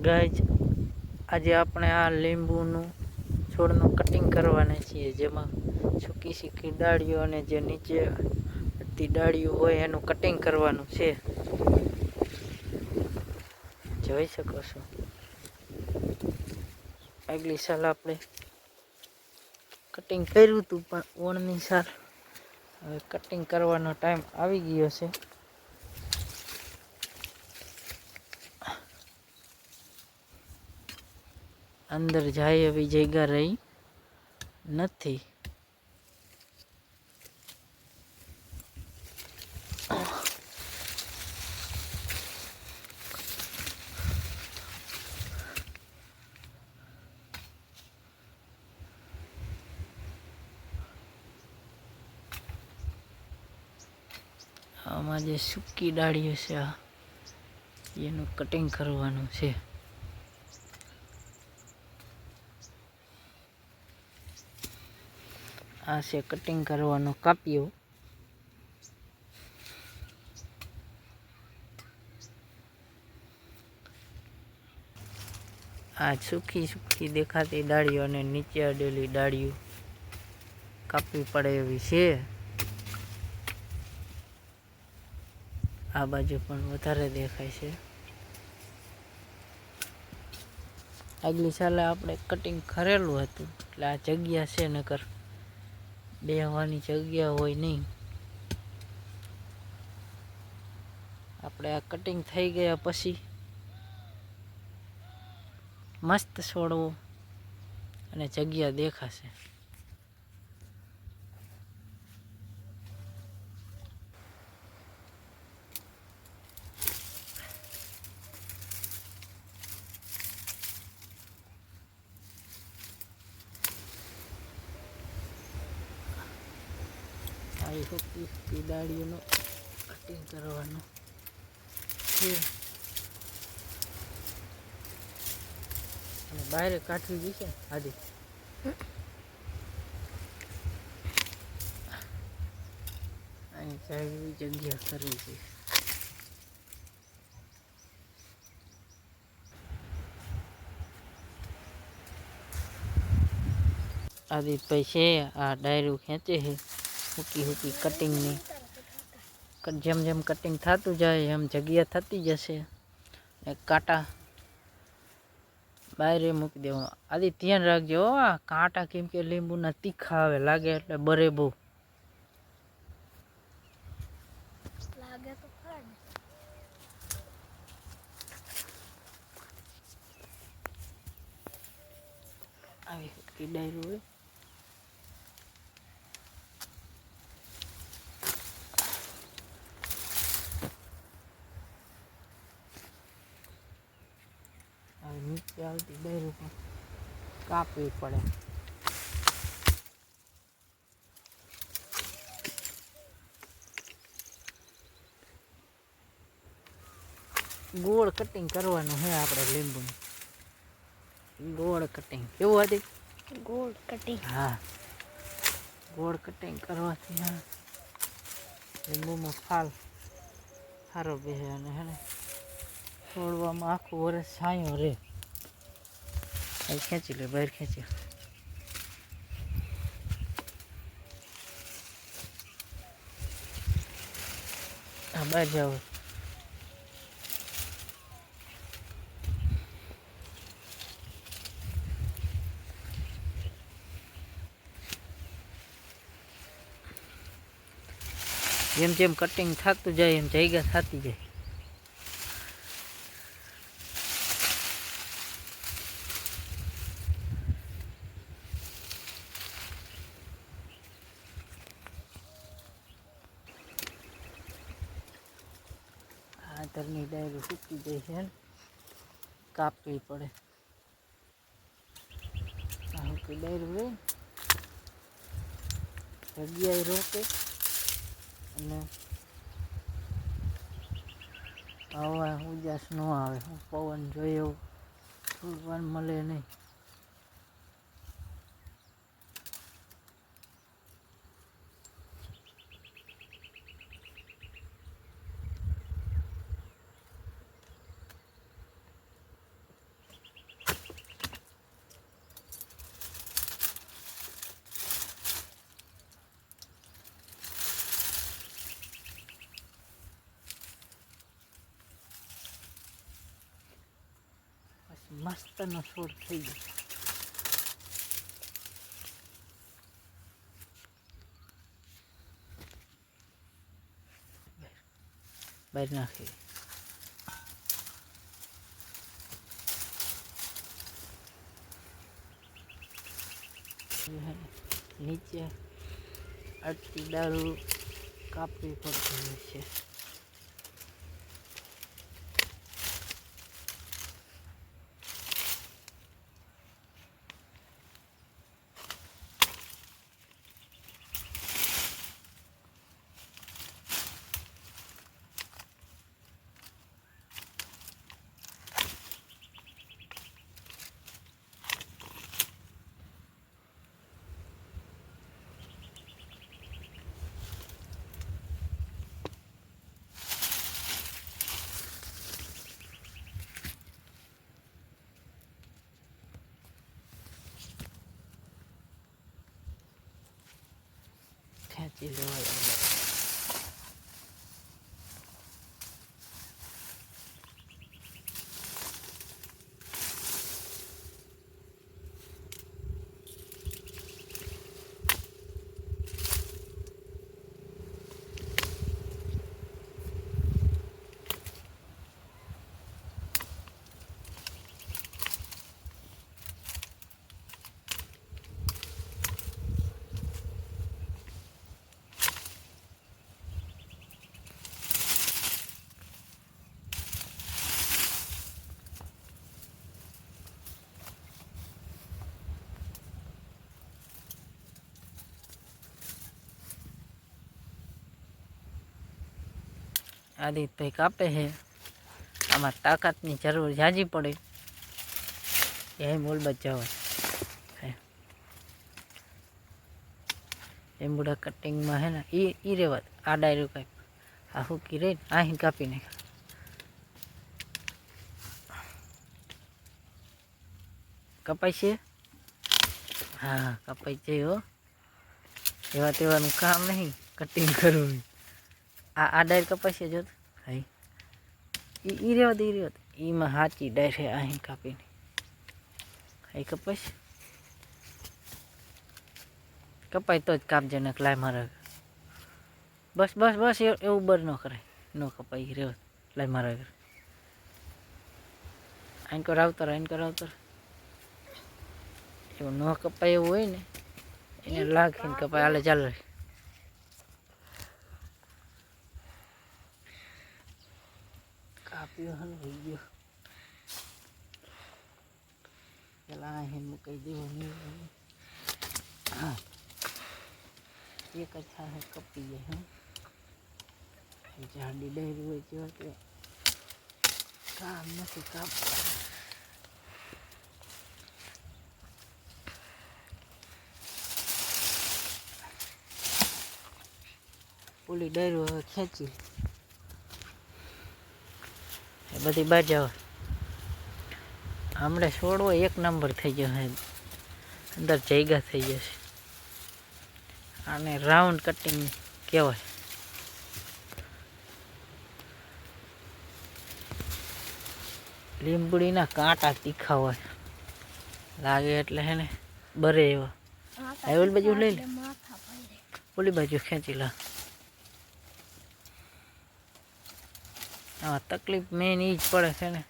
Guys આજે આપણે આ લીંબુનું છોડનું કટિંગ કરવાના છીએ, જેમાં સૂકી સૂકી ડાળીઓ અને જે નીચે અડધી ડાળીઓ હોય એનું કટિંગ કરવાનું છે. જોઈ શકો છો. આગલી સાલ આપણે કટિંગ કર્યું હતું, પણ ઓણની સાલ હવે કટિંગ કરવાનો ટાઈમ આવી ગયો છે. અંદર જાય એવી જગ્યા રહી નથી. આમાં જે સૂકી ડાળીઓ છે એનું કટિંગ કરવાનું છે. આ છે કટિંગ કરવાનો કાપ્યો. આ સૂકી સૂકી દેખાતી ડાળીઓ અને નીચે અડેલી ડાળીઓ કાપવી પડે એવી છે. આ બાજુ પણ વધારે દેખાય છે. આગલી સાલે આપણે કટિંગ કરેલું હતું, એટલે આ જગ્યા છે, નકર બેહવાની જગ્યા હોય નહીં. આપણે આ કટિંગ થઈ ગયા પછી મસ્ત છોડવો અને જગ્યા દેખાશે. આવી સૂકી ડાળીઓનું કટિંગ કરવાનું છે અને બહાર કાઢવી જશે આદિ. અહીં એવી જગ્યા કરવી છે. આદિતભાઈ છે આ ડાયરું ખેંચે છે સૂકી સૂકી કટિંગની. જેમ જેમ કટિંગ થતું જાય એમ જગ્યા થતી જશે. એક કાંટા બહાર મૂકી દેવાનું. આદિ ધ્યાન રાખજો, આ કાંટા કેમ કે લીંબુના તીખા આવે, લાગે એટલે બરે બહુ. લાગે તો ખરા ને. આવી સૂકી ડાયરું હોય. નીચે આવતી ડાયરું પણ કાપવી પડે. ગોળ કટિંગ કરવાનું છે આપણે લીંબુનું. ગોળ કટિંગ કેવું હતી? ગોળ કટિંગ. હા, ગોળ કટિંગ કરવાથી લીંબુમાં ફાલ સારો બેસે અને હે છોડવામાં આખું વર્ષ છાંયો રહે. ખેંચી લે, બહાર ખેંચી. હા, બહાર જાવ. જેમ જેમ કટિંગ થતું જાય એમ જગ્યા થતી જાય. આતરની ડાયરું સૂકી જાય છે, કાપવી પડે. આ સૂકી ડાયરું રહે જગ્યાએ રોકે અને હવા ઉજાસ ન આવે. પવન જોઈએ એવું છોડવાનું મળે નહીં. મસ્તનો છોડ થઈ ગયો. બહાર નાખી. નીચે અડધી ડાળું કાપવી પડતી હોય છે. ખેંચી લેવાય. આદિત્યભાઈ કાપે છે. આમાં તાકાતની જરૂર જાજી પડે એ બોલ બચાવે. લીંબુડા કટિંગમાં હે ને એ રેવા આ ડાયરો કાંઈક આ હુકી રહી ને અહીં કાપી નાખ. કપાય છે. હા કપાઈ જાય હો. એવા તેવાનું કામ નહીં કટિંગ કરવું. આ ડાયર કપાશે જો હાઈ ઈ રેવા દે એમાં સાચી ડાયર છે અહીં કાપીને હાઈ કપાશ કપાય તો જ કાપજે ને લાય મારા બસ બસ બસ એવું બર ન કરાય ન કપાય રેવા લાય મારા ઘર આઈન કર આવતર એવું ન કપાય એવું હોય ને એને લાગીને કપાય હાલે ચાલે. કાપ્યો હલ થઈ ગયો. પેલા અહીં મૂકી દેવું. હા એક જ થાય કપી જાય. હા જાડી ડાયરી હોય જેવા તે કામ નથી કાપવા. ઓલી ડાયરો હવે ખેંચી બધી બાજુ હમણાં છોડવો એક નંબર થઈ ગયો છે. અંદર જગ્યા થઈ જશે. આને રાઉન્ડ કટિંગ કહેવાય. લીંબડીના કાંટા તીખા હોય લાગે એટલે હે ને બરે એવા. ઓલી બાજુ લઈ લે ઓલી બાજુ ખેંચી લા. હા તકલીફ મેન એ જ પડે છે ને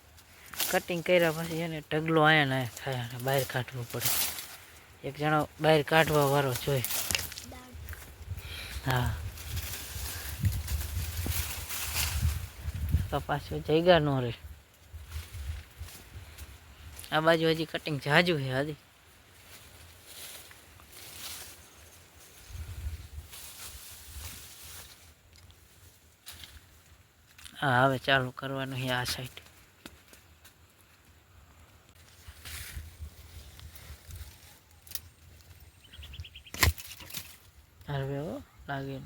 કટિંગ કર્યા પછી એને ઢગલો આયા ને થાય ને બહાર કાઢવું પડે. એક જણો બહાર કાઢવા વાળો જોઈએ. હા તો પાછું જગ્યા ન રહે. આ બાજુ હજી કટિંગ જાજુ છે હજી. હા હવે ચાલુ કરવાનું છે આ સાઈડ. હવે લાગે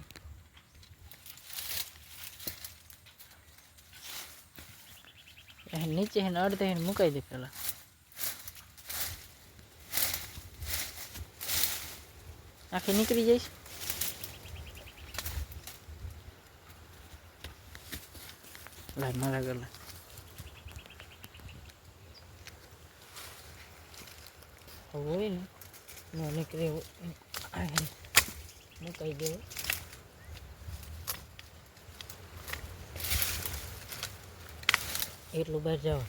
નીચે અડધે મુકાઈ દે પેલા. આખી નીકળી જઈશ. લાય મારા ગલા હોય ને ન નીકળે મુકાઈ દેવો. એટલું બહાર જાવ.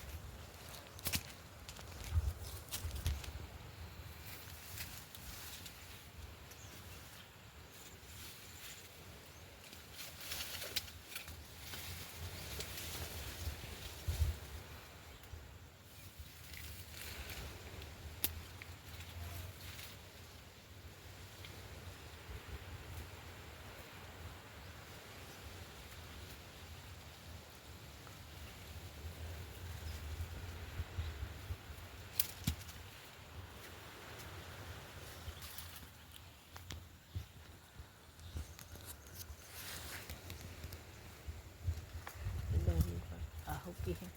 આ હુકી છે.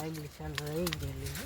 આગલી સાલ રહી ગયેલી છે.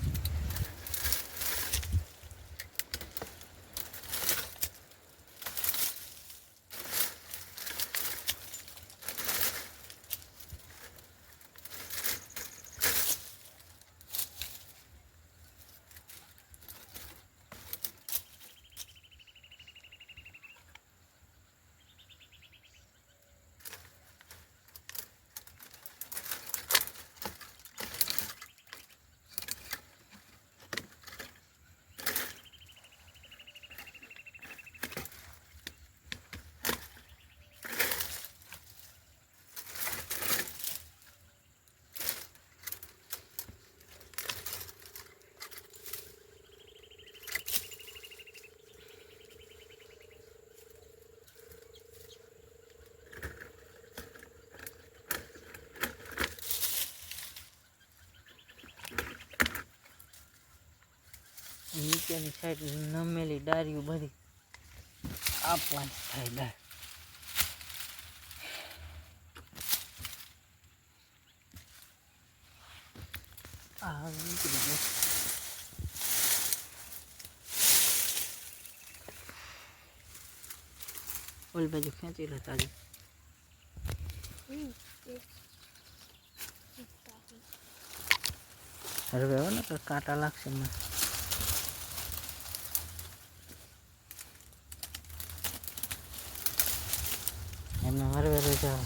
નીચેની સાઈડ નમેલી ડાળીઓ બધી આપવાની થાય ડાળ. આ હવે નીકળી ગયો. ઓલી બાજુ ખેંચી લે તાજી. હવે ને કાંટા લાગશે મને. એમને હરવે રજા.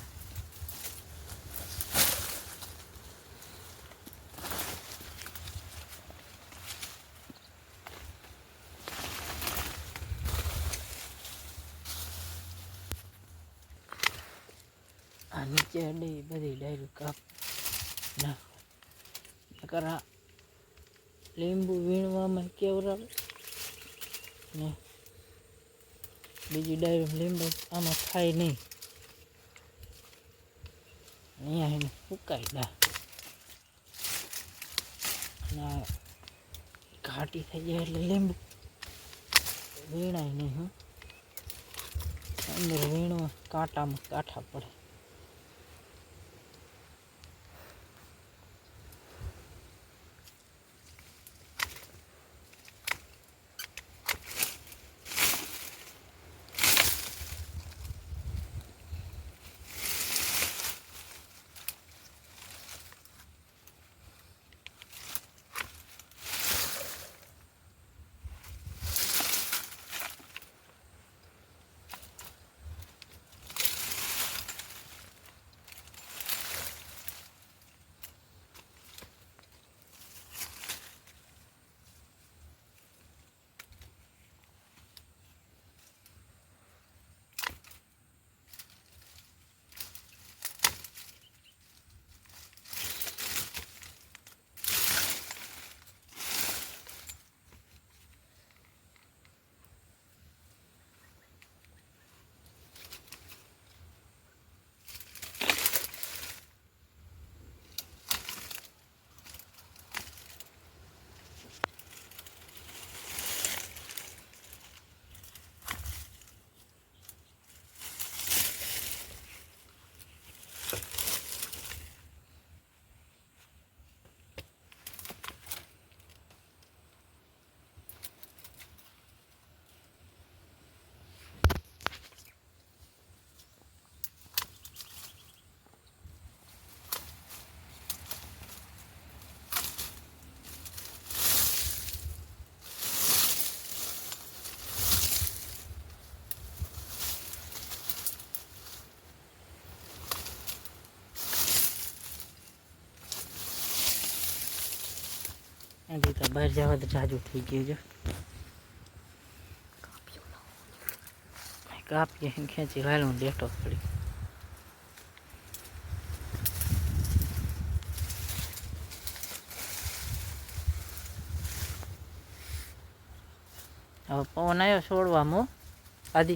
આ નીચે અડી બધી ડાયરું કાપ નાખ. લીંબુ વીણવામાં કેવરાવે ને બીજી ડાયરું લીંબુ આમાં થાય નહીં. અહીંયા એને ફૂકાઈ દા અને ઘાટી થઈ જાય એટલે લીંબુ વીણાય નહીં. હું અંદર વીણવા કાંટામાં કાંઠા પડે. હજી તો બહાર જવા તો જાજુ થઈ ગયું છે. કાપીએ ખેંચી હાલું ડેટો પડી. હવે પવન આવ્યો છોડવામાં આદિ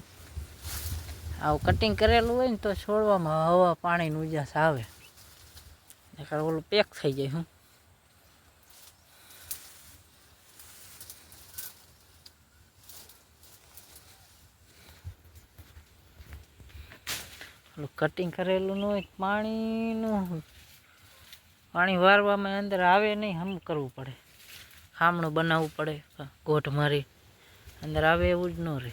આવું કટિંગ કરેલું હોય ને તો છોડવામાં હવા પાણીનું ઉજાસ આવે નકર ઓલું પેક થઈ જાય. હું ઓલું કટિંગ કરેલું ન હોય પાણી વારવામાં અંદર આવે નહીં. હમ કરવું પડે, ખામણું બનાવવું પડે, ગોઠ મારી અંદર આવે એવું જ ન રહે.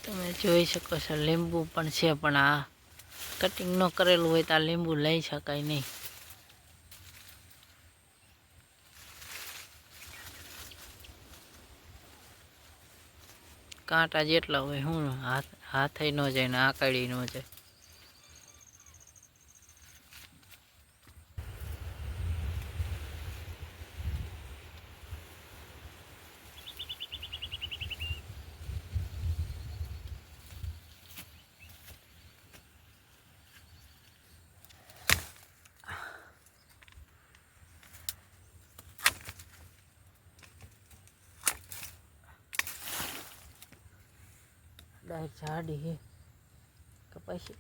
તમે જોઈ શકો છો લીંબુ પણ છે, પણ આ કટિંગ ન કરેલું હોય તો આ લીંબુ લઈ શકાય નહીં. કાંટા જેટલા હોય હું હાથે ન જાય ને આકાડી ન જાય. ડાયર જાડી હે કપાઈ.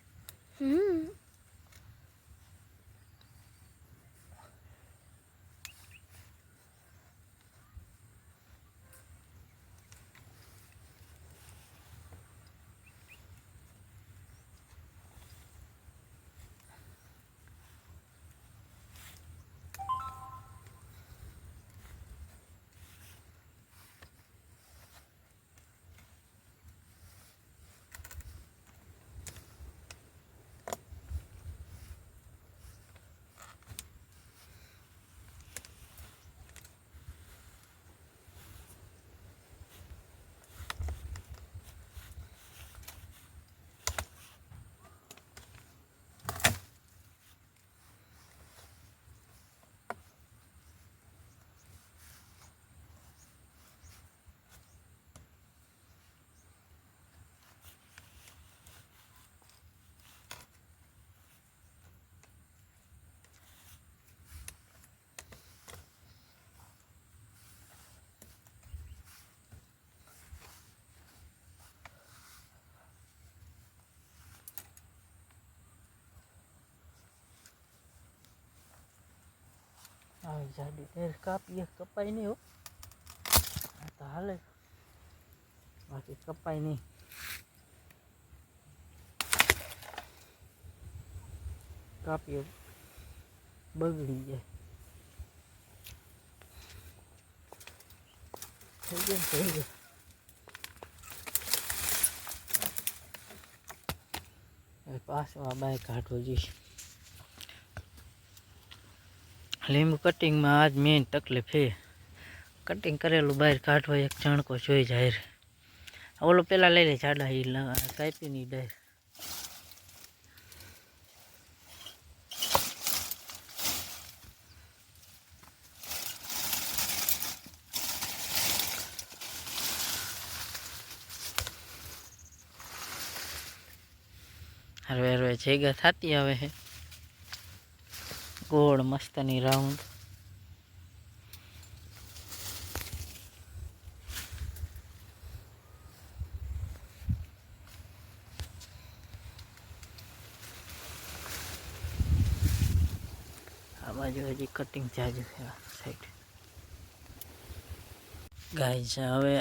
આવી જાડી ઢેર કાપીએ કપાય નહીં. હો આ તો હાલે, બાકી કપાય નહીં. કાપીએ બગડી જાય. થઈ ગયું થઈ ગયું. હવે પાછો આ બાય કાઢવો જોઈએ. લીંબુ કટિંગમાં આજ મેઇન તકલીફ છે, કટિંગ કરેલું બહાર કાઢવા એક ચણકો જોઈ જાય. ઓલો પેલા લઈ લે જાડા એ કાપીની ડાયર. હરવે હરવે જગ્યા થતી આવે છે ગોળ મસ્તની રાઉન્ડ. આ બાજુ હજી કટિંગ ચાલુ છે આ સાઈડ. ગાઈસ હવે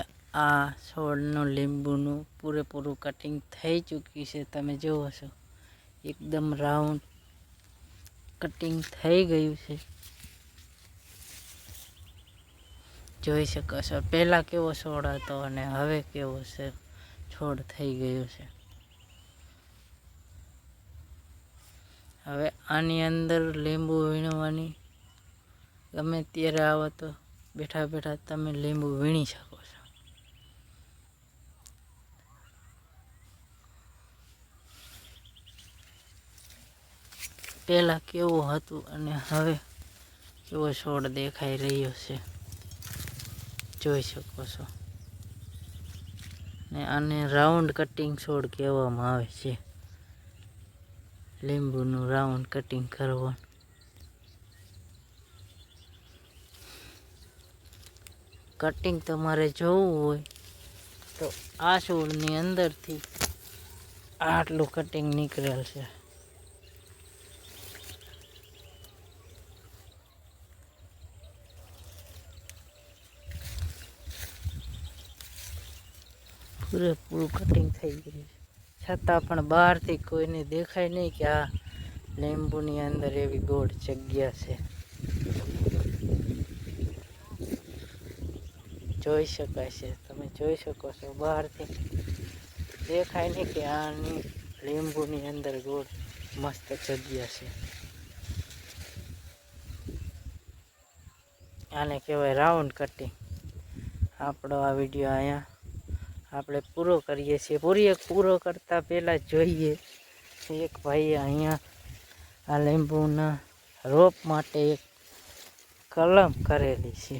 આ છોડનું લીંબુનું પૂરેપૂરું કટિંગ થઈ ચૂક્યું છે. તમે જુઓ છો એકદમ રાઉન્ડ કટિંગ થઈ ગયું છે. જોઈ શકો છો પહેલાં કેવો છોડ હતો અને હવે કેવો છે છોડ થઈ ગયો છે. હવે આની અંદર લીંબુ વીણવાની ગમે ત્યારે આવો તો બેઠા બેઠા તમે લીંબુ વીણી શકો છો. પહેલાં કેવું હતું અને હવે કેવો છોડ દેખાઈ રહ્યો છે જોઈ શકો છો. ને આને રાઉન્ડ કટિંગ છોડ કહેવામાં આવે છે. લીંબુનું રાઉન્ડ કટિંગ કરવાનું. કટિંગ તમારે જોવું હોય તો આ છોડની અંદરથી આટલું કટિંગ નીકળેલ છે. પૂરેપૂરું કટિંગ થઈ ગયું છે છતાં પણ બહારથી કોઈને દેખાય નહીં કે આ લીંબુની અંદર એવી ગોળ જગ્યા છે. જોઈ શકાય છે તમે જોઈ શકો છો બહારથી દેખાય નહીં કે આની લીંબુની અંદર ગોળ મસ્ત જગ્યા છે. આને કહેવાય રાઉન્ડ કટિંગ. આપણો આ વિડીયો અહીંયા આપણે પૂરો કરીએ છીએ. પૂરો કરતાં પહેલાં જોઈએ એક ભાઈએ અહીંયા આ લીંબુના રોપ માટે એક કલમ કરેલી છે.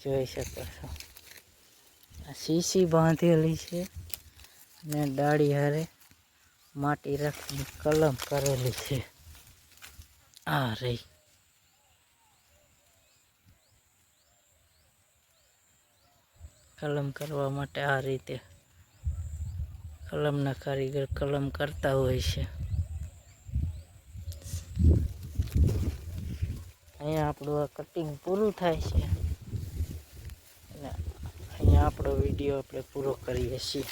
જોઈ શકો છો આ શીશી બાંધેલી છે અને ડાળી હારે માટી રાખીને કલમ કરેલી છે. આ રહી કલમ કરવા માટે આ રીતે કલમના કારીગર કલમ કરતા હોય છે. અહીંયા આપણું આ કટિંગ પૂરું થાય છે અને અહીંયા આપણો વિડીયો આપણે પૂરો કરીએ છીએ.